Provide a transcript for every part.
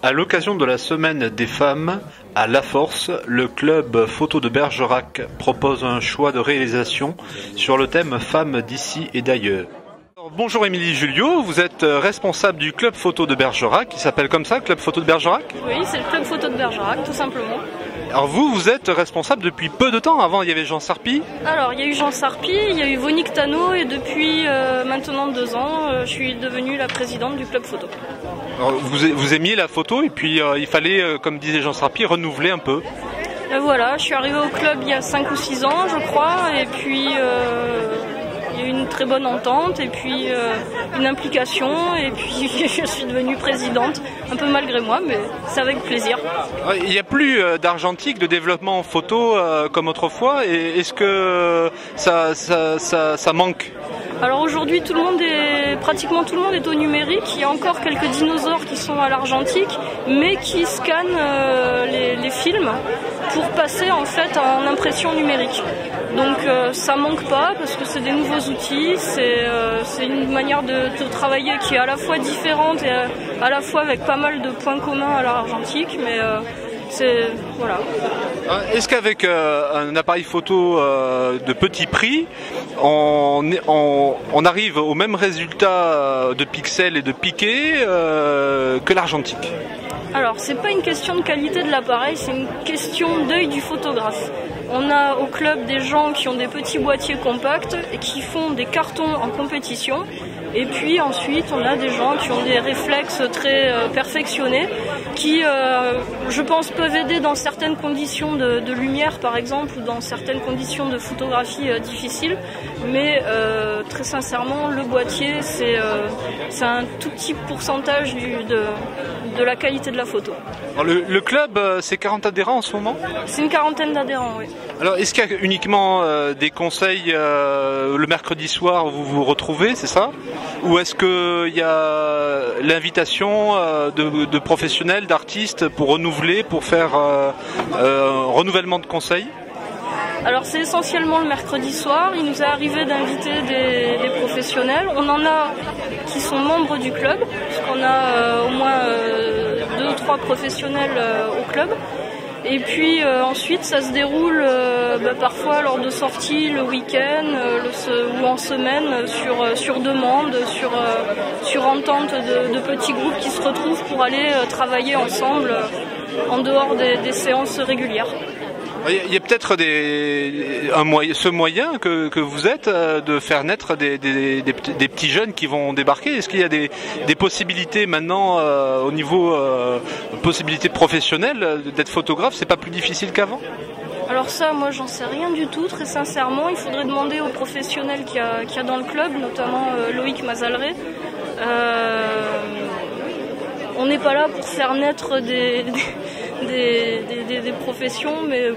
À l'occasion de la Semaine des femmes, à La Force, le club photo de Bergerac propose un choix de réalisation sur le thème femmes d'ici et d'ailleurs. Bonjour Émilie Julliot, vous êtes responsable du club photo de Bergerac, qui s'appelle comme ça, club photo de Bergerac? Oui, c'est le club photo de Bergerac, tout simplement. Alors vous êtes responsable depuis peu de temps. Avant il y avait Jean Sarpi. Alors il y a eu Jean Sarpi, il y a eu Vonique Tano et depuis maintenant 2 ans, je suis devenue la présidente du club photo. Alors, vous aimiez la photo et puis il fallait, comme disait Jean Sarpi, renouveler un peu. Voilà, je suis arrivée au club il y a 5 ou 6 ans je crois et puis il y a eu une très bonne entente et puis une implication et puis je suis devenue présidente, un peu malgré moi mais c'est avec plaisir. Il n'y a plus d'argentique, de développement en photo comme autrefois, et est-ce que ça manque? Alors aujourd'hui pratiquement tout le monde est au numérique, il y a encore quelques dinosaures qui sont à l'argentique mais qui scannent les films pour passer en fait en impression numérique. Donc ça manque pas parce que c'est des nouveaux outils, c'est une manière de travailler qui est à la fois différente et à la fois avec pas mal de points communs à l'argentique, mais voilà. Est-ce qu'avec un appareil photo de petit prix, on arrive au même résultat de pixels et de piquets que l'argentique? Alors, c'est pas une question de qualité de l'appareil, c'est une question d'œil du photographe. On a au club des gens qui ont des petits boîtiers compacts et qui font des cartons en compétition. Et puis ensuite, on a des gens qui ont des réflexes très perfectionnés qui, je pense, peuvent aider dans certaines conditions de lumière, par exemple, ou dans certaines conditions de photographie difficiles. Mais très sincèrement, le boîtier, c'est un tout petit pourcentage de la qualité de la photo. Alors, le club, c'est 40 adhérents en ce moment? C'est une quarantaine d'adhérents, oui. Alors, est-ce qu'il y a uniquement des conseils le mercredi soir où vous vous retrouvez, c'est ça? Ou est-ce qu'il y a l'invitation de professionnels, d'artistes pour renouveler, pour faire un renouvellement de conseils? Alors c'est essentiellement le mercredi soir, il nous est arrivé d'inviter des professionnels. On en a qui sont membres du club, puisqu'on a au moins 2 ou 3 professionnels au club. Et puis ensuite ça se déroule parfois lors de sorties le week-end ou en semaine sur demande, sur entente de petits groupes qui se retrouvent pour aller travailler ensemble en dehors des séances régulières. Il y a peut-être ce moyen que vous êtes de faire naître des petits jeunes qui vont débarquer. Est-ce qu'il y a des possibilités maintenant au niveau possibilités professionnelles d'être photographe? C'est pas plus difficile qu'avant? Alors ça, moi j'en sais rien du tout, très sincèrement. Il faudrait demander aux professionnels qu'il y a dans le club, notamment Loïc Mazaleret. On n'est pas là pour faire naître des professions, mais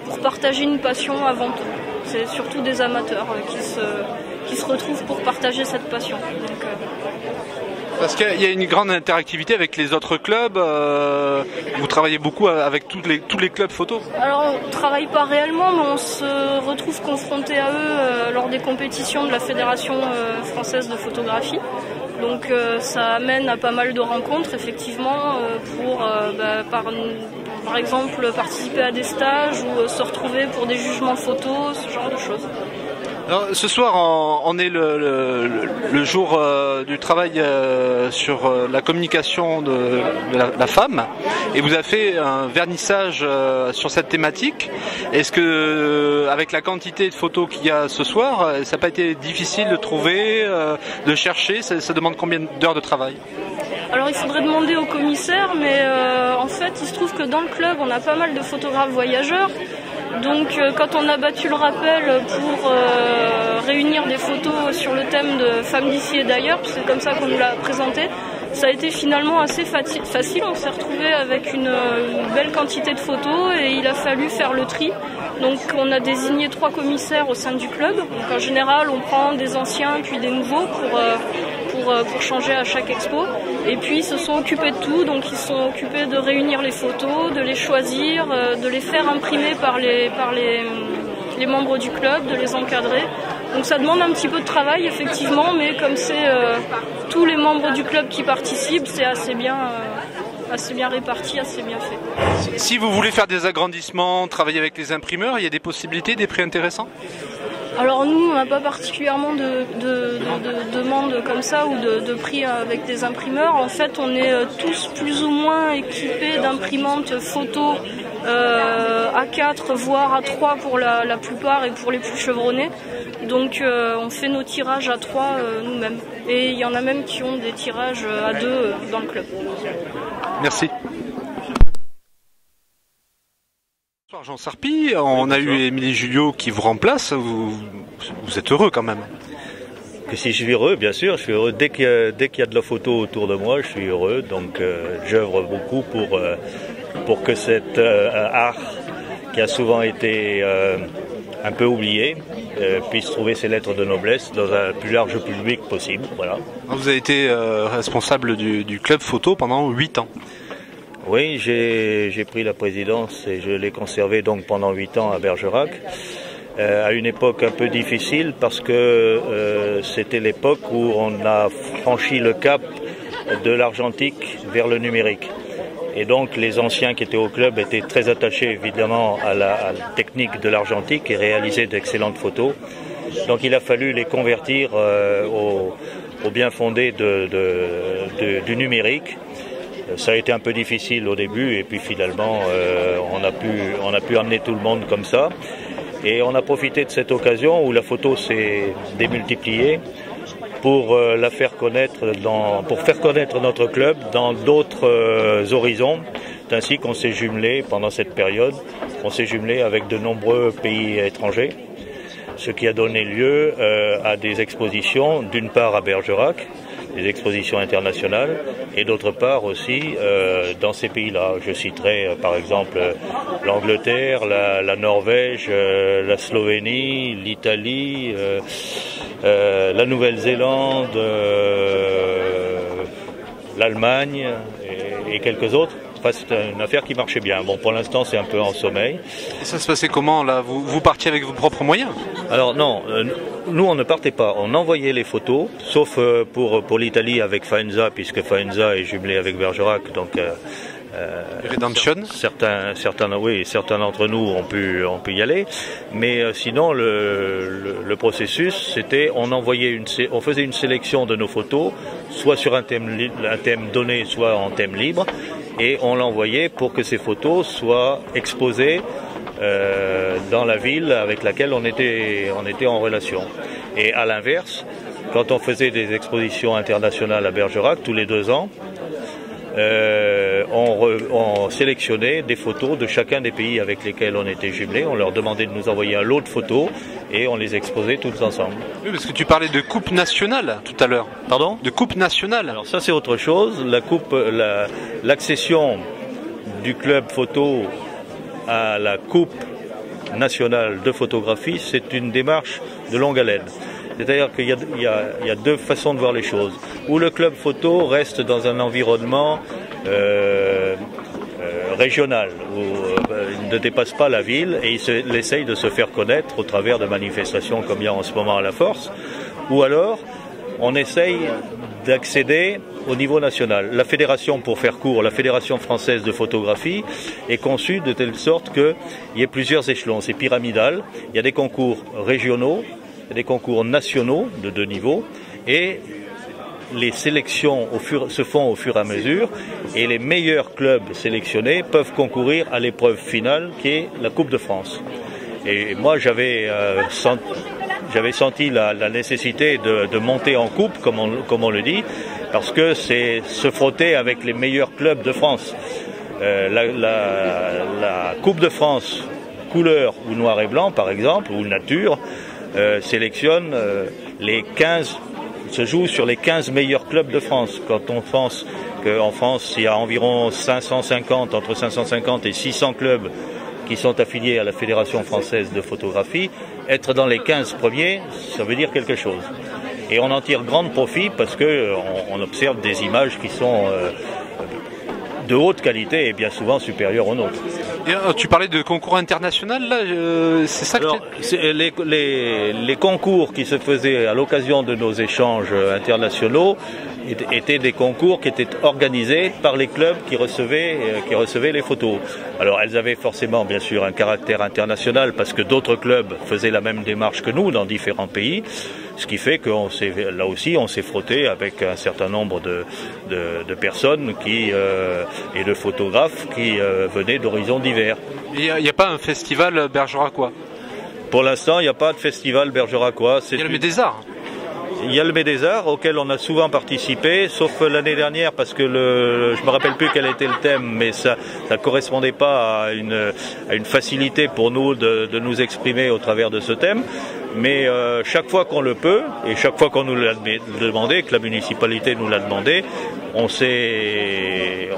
pour partager une passion avant tout. C'est surtout des amateurs qui se retrouvent pour partager cette passion. Donc, parce qu'il y a une grande interactivité avec les autres clubs, vous travaillez beaucoup avec tous les clubs photo? Alors on ne travaille pas réellement, mais on se retrouve confronté à eux lors des compétitions de la Fédération française de photographie. Donc ça amène à pas mal de rencontres effectivement pour par exemple participer à des stages ou se retrouver pour des jugements photos, ce genre de choses. Alors, ce soir on est le jour du travail sur la communication de la femme, et vous avez fait un vernissage sur cette thématique. Est-ce que avec la quantité de photos qu'il y a ce soir, ça n'a pas été difficile de trouver, de chercher? Ça demande combien d'heures de travail? Alors il faudrait demander au commissaire, mais en fait il se trouve que dans le club on a pas mal de photographes voyageurs. Donc quand on a battu le rappel pour réunir des photos sur le thème de femmes d'ici et d'ailleurs, c'est comme ça qu'on nous l'a présenté, ça a été finalement assez facile. On s'est retrouvé avec une belle quantité de photos et il a fallu faire le tri. Donc on a désigné 3 commissaires au sein du club. Donc en général on prend des anciens puis des nouveaux pour changer à chaque expo. Et puis ils se sont occupés de tout, donc ils se sont occupés de réunir les photos, de les choisir, de les faire imprimer par les membres du club, de les encadrer. Donc ça demande un petit peu de travail effectivement, mais comme c'est tous les membres du club qui participent, c'est assez bien assez bien réparti, assez bien fait. Si vous voulez faire des agrandissements, travailler avec les imprimeurs, il y a des possibilités, des prix intéressants? Alors nous, on n'a pas particulièrement de demandes comme ça ou de prix avec des imprimeurs. En fait, on est tous plus ou moins équipés d'imprimantes photo A4, voire A3 pour la plupart et pour les plus chevronnés. Donc on fait nos tirages A3 nous-mêmes. Et il y en a même qui ont des tirages A2 dans le club. Merci. Bonsoir Jean Sarpi, on a eu Émilie Julliot qui vous remplace, vous êtes heureux quand même? Que si je suis heureux, bien sûr, je suis heureux. Dès qu'il y a de la photo autour de moi, je suis heureux. Donc j'œuvre beaucoup pour que cet art qui a souvent été un peu oublié puisse trouver ses lettres de noblesse dans un plus large public possible. Voilà. Vous avez été responsable du club photo pendant 8 ans. Oui, j'ai pris la présidence et je l'ai conservée donc pendant 8 ans à Bergerac, à une époque un peu difficile parce que c'était l'époque où on a franchi le cap de l'argentique vers le numérique. Et donc les anciens qui étaient au club étaient très attachés évidemment à la technique de l'argentique et réalisaient d'excellentes photos. Donc il a fallu les convertir au bien fondé du numérique. Ça a été un peu difficile au début et puis finalement on a pu amener tout le monde comme ça. Et on a profité de cette occasion où la photo s'est démultipliée pour la faire connaître pour faire connaître notre club dans d'autres horizons. C'est ainsi qu'on s'est jumelé pendant cette période, on s'est jumelé avec de nombreux pays étrangers, ce qui a donné lieu à des expositions, d'une part à Bergerac, des expositions internationales, et d'autre part aussi dans ces pays-là. Je citerai par exemple l'Angleterre, la Norvège, la Slovénie, l'Italie, la Nouvelle-Zélande, l'Allemagne et quelques autres. Enfin, c'est une affaire qui marchait bien. Bon, pour l'instant, c'est un peu en sommeil. Et ça se passait comment, là? Vous partiez avec vos propres moyens? Alors non, nous on ne partait pas. On envoyait les photos, sauf pour l'Italie avec Faenza, puisque Faenza est jumelé avec Bergerac. Donc Redemption. Certains d'entre nous ont pu y aller. Mais sinon, le processus, c'était on faisait une sélection de nos photos, soit sur un thème donné, soit en thème libre. Et on l'envoyait pour que ces photos soient exposées dans la ville avec laquelle on était en relation. Et à l'inverse, quand on faisait des expositions internationales à Bergerac tous les 2 ans, on sélectionnait des photos de chacun des pays avec lesquels on était jumelés. On leur demandait de nous envoyer un lot de photos et on les exposait tous ensemble. Oui, parce que tu parlais de coupe nationale tout à l'heure. Pardon ? De coupe nationale. Alors ça c'est autre chose. L'accession du club photo à la coupe nationale de photographie, c'est une démarche de longue haleine. C'est-à-dire qu'il y a 2 façons de voir les choses. Ou le club photo reste dans un environnement régional, où il ne dépasse pas la ville et il essaye de se faire connaître au travers de manifestations comme il y a en ce moment à la Force. Ou alors, on essaye d'accéder au niveau national. La fédération, pour faire court, la Fédération française de photographie est conçue de telle sorte qu'il y ait plusieurs échelons. C'est pyramidal, il y a des concours régionaux, des concours nationaux de 2 niveaux et les sélections se font au fur et à mesure et les meilleurs clubs sélectionnés peuvent concourir à l'épreuve finale qui est la Coupe de France. Et moi j'avais senti la nécessité de monter en coupe, comme on le dit, parce que c'est se frotter avec les meilleurs clubs de France. La Coupe de France couleur ou noir et blanc par exemple, ou nature, sélectionne se joue sur les 15 meilleurs clubs de France. Quand on pense qu'en France, il y a environ entre 550 et 600 clubs qui sont affiliés à la Fédération française de photographie, être dans les 15 premiers, ça veut dire quelque chose. Et on en tire grand profit parce qu'on observe des images qui sont de haute qualité et bien souvent supérieure aux nôtres. Et, tu parlais de concours international, là, c'est ça que les concours qui se faisaient à l'occasion de nos échanges internationaux étaient des concours qui étaient organisés par les clubs qui recevaient les photos. Alors elles avaient forcément bien sûr un caractère international parce que d'autres clubs faisaient la même démarche que nous dans différents pays, ce qui fait que là aussi on s'est frotté avec un certain nombre de personnes et de photographes qui venaient d'horizons divers. Il n'y a pas un festival bergeracois? Pour l'instant, il n'y a pas de festival bergeracois. Il y a le Médésart. Il y a le Médésart auquel on a souvent participé, sauf l'année dernière parce que je me rappelle plus quel était le thème, mais ça ne correspondait pas à une facilité pour nous de nous exprimer au travers de ce thème. Mais chaque fois qu'on le peut, et chaque fois qu'on nous l'a demandé, que la municipalité nous l'a demandé, on s'est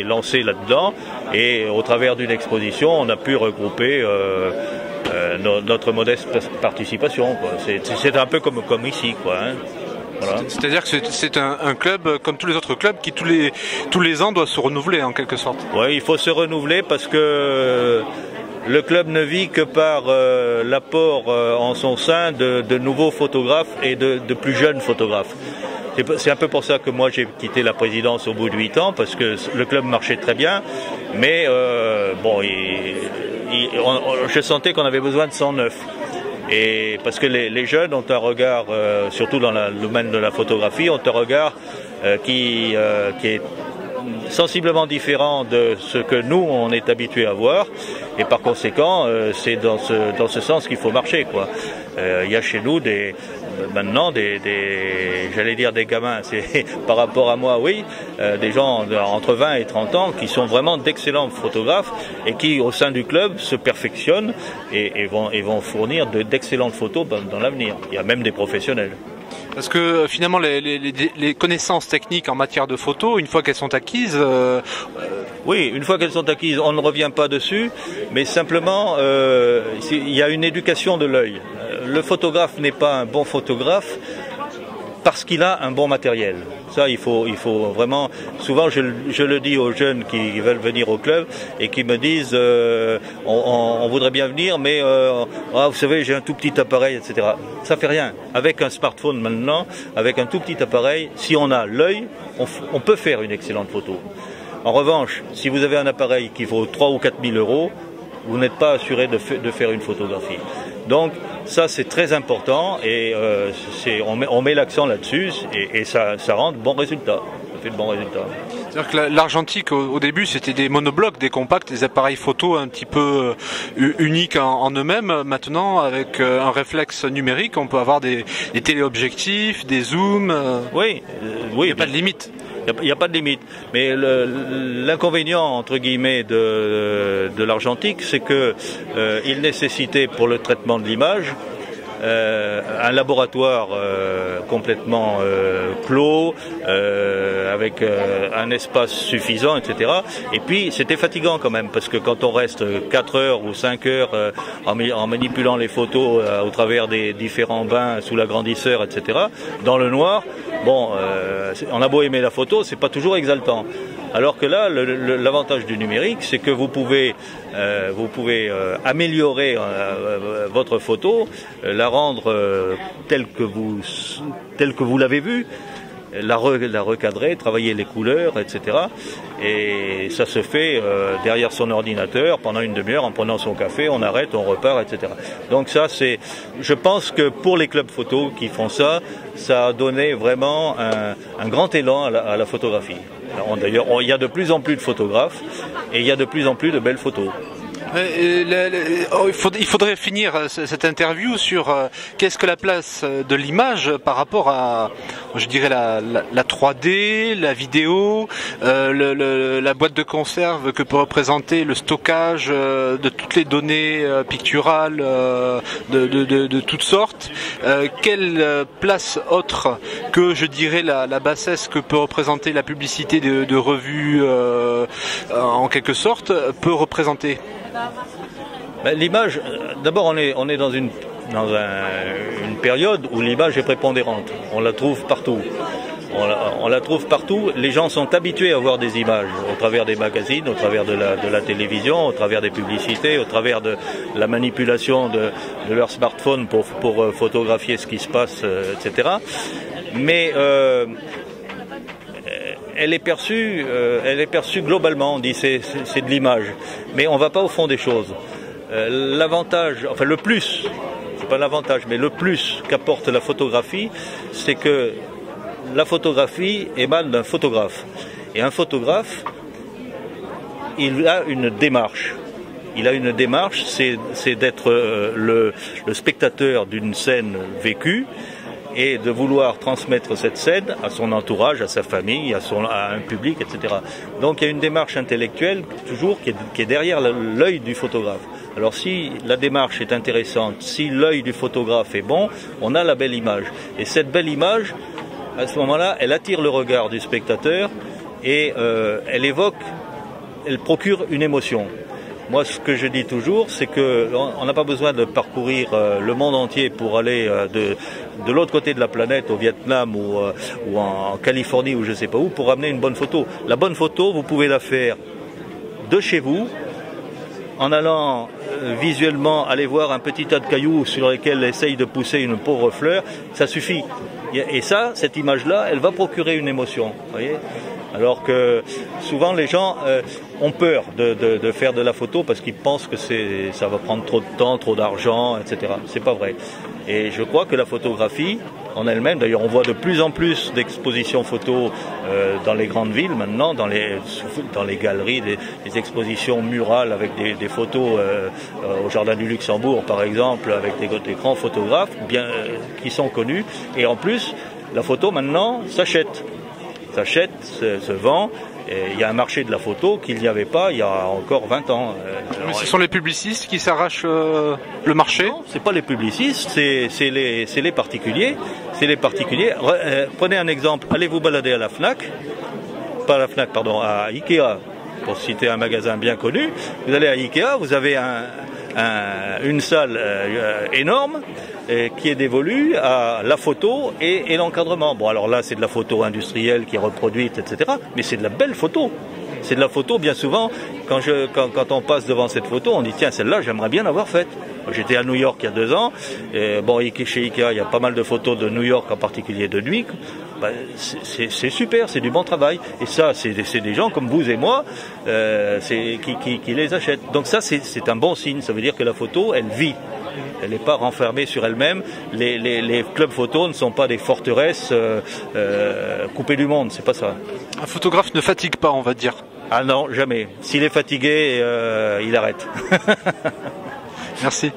lancé là-dedans et au travers d'une exposition, on a pu regrouper notre modeste participation, quoi. C'est un peu comme ici, quoi, hein. Voilà. C'est-à-dire que c'est un club comme tous les autres clubs qui tous les ans doit se renouveler en quelque sorte. Oui, il faut se renouveler parce que le club ne vit que par l'apport en son sein de nouveaux photographes et de plus jeunes photographes. C'est un peu pour ça que moi j'ai quitté la présidence au bout de 8 ans, parce que le club marchait très bien, mais je sentais qu'on avait besoin de 109. Et parce que les jeunes ont un regard, surtout dans le domaine de la photographie, ont un regard qui est sensiblement différent de ce que nous on est habitué à voir, et par conséquent c'est dans ce sens qu'il faut marcher, quoi. Il y a chez nous maintenant j'allais dire des gamins, c'est par rapport à moi, oui, des gens entre 20 et 30 ans qui sont vraiment d'excellents photographes et qui au sein du club se perfectionnent et vont fournir d'excellentes photos dans l'avenir. Il y a même des professionnels. Parce que finalement les connaissances techniques en matière de photo, une fois qu'elles sont acquises... Oui, une fois qu'elles sont acquises, on ne revient pas dessus, mais simplement il y a une éducation de l'œil. Le photographe n'est pas un bon photographe parce qu'il a un bon matériel. Ça, il faut vraiment... Souvent, je le dis aux jeunes qui veulent venir au club et qui me disent on voudrait bien venir, mais vous savez, j'ai un tout petit appareil, etc. Ça fait rien. Avec un smartphone maintenant, avec un tout petit appareil, si on a l'œil, on peut faire une excellente photo. En revanche, si vous avez un appareil qui vaut 3 ou 4 000 euros, vous n'êtes pas assuré de faire une photographie. Donc ça c'est très important et on met l'accent là-dessus et ça rend de bons résultats. Ça fait de bons résultats. C'est-à-dire que l'argentique au début c'était des monoblocs, des compacts, des appareils photo un petit peu uniques en eux-mêmes. Maintenant avec un réflexe numérique on peut avoir des téléobjectifs, des zooms. Oui, il n'y a pas de limite. Il n'y a pas de limite. Mais l'inconvénient, entre guillemets, de l'argentique, c'est que il nécessitait pour le traitement de l'image un laboratoire complètement clos, avec un espace suffisant, etc. Et puis c'était fatigant quand même, parce que quand on reste 4 heures ou 5 heures en manipulant les photos au travers des différents bains sous l'agrandisseur, etc., dans le noir, on a beau aimer la photo, c'est pas toujours exaltant. Alors que là, l'avantage du numérique, c'est que vous pouvez améliorer votre photo, la rendre telle que vous l'avez vue, la recadrer, travailler les couleurs, etc. Et ça se fait derrière son ordinateur pendant une demi-heure en prenant son café, on arrête, on repart, etc. Donc ça, je pense que pour les clubs photo qui font ça, ça a donné vraiment un grand élan à la photographie. D'ailleurs, il y a de plus en plus de photographes et il y a de plus en plus de belles photos. Il faudrait finir cette interview sur qu'est-ce que la place de l'image par rapport à, je dirais, la 3D, la vidéo, la boîte de conserve que peut représenter le stockage de toutes les données picturales de toutes sortes. Quelle place autre que, je dirais, la bassesse que peut représenter la publicité de revues en quelque sorte peut représenter? L'image, d'abord on est dans une période où l'image est prépondérante, on la trouve partout. On la trouve partout. Les gens sont habitués à voir des images au travers des magazines, au travers de la télévision, au travers des publicités, au travers de la manipulation de leur smartphone pour photographier ce qui se passe, etc. Mais elle est perçue globalement. On dit c'est de l'image, mais on ne va pas au fond des choses. L'avantage, enfin le plus, c'est pas l'avantage, mais le plus qu'apporte la photographie, c'est que la photographie émane d'un photographe. Et un photographe, il a une démarche. Il a une démarche, c'est d'être le spectateur d'une scène vécue et de vouloir transmettre cette scène à son entourage, à sa famille, à un public, etc. Donc il y a une démarche intellectuelle toujours qui est derrière l'œil du photographe. Alors si la démarche est intéressante, si l'œil du photographe est bon, on a la belle image. Et cette belle image, à ce moment-là, elle attire le regard du spectateur et elle procure une émotion. Moi, ce que je dis toujours, c'est qu'on n'a pas besoin de parcourir le monde entier pour aller de l'autre côté de la planète, au Vietnam ou en Californie ou je ne sais pas où, pour amener une bonne photo. La bonne photo, vous pouvez la faire de chez vous, en allant visuellement aller voir un petit tas de cailloux sur lesquels essaye de pousser une pauvre fleur, ça suffit. Et ça, cette image-là, elle va procurer une émotion. Voyez ? Alors que souvent les gens ont peur de faire de la photo parce qu'ils pensent que ça va prendre trop de temps, trop d'argent, etc. C'est pas vrai. Et je crois que la photographie en elle-même, d'ailleurs on voit de plus en plus d'expositions photos dans les grandes villes maintenant, dans les galeries, des expositions murales avec des photos au Jardin du Luxembourg par exemple, avec des grands photographes qui sont connus. Et en plus, la photo maintenant s'achète, se vend. Il y a un marché de la photo qu'il n'y avait pas il y a encore 20 ans. Mais ce sont les publicistes qui s'arrachent le marché ? Non, c'est pas les publicistes, c'est les particuliers. C'est les particuliers. Prenez un exemple, allez vous balader à la Fnac, pas à la Fnac, pardon, à Ikea, pour citer un magasin bien connu. Vous allez à Ikea, vous avez une salle énorme qui est dévolue à la photo et l'encadrement. Bon, alors là, c'est de la photo industrielle qui est reproduite, etc. Mais c'est de la belle photo. C'est de la photo, bien souvent, quand on passe devant cette photo, on dit, tiens, celle-là, j'aimerais bien l'avoir faite. J'étais à New York il y a 2 ans. Et, bon, chez Ikea, il y a pas mal de photos de New York, en particulier de nuit. Ben, c'est super, c'est du bon travail. Et ça, c'est des gens comme vous et moi qui les achètent. Donc ça, c'est un bon signe. Ça veut dire que la photo, elle vit. Elle n'est pas renfermée sur elle-même. Les clubs photos ne sont pas des forteresses coupées du monde. C'est pas ça. Un photographe ne fatigue pas, on va dire. Ah non, jamais. S'il est fatigué, il arrête. Merci.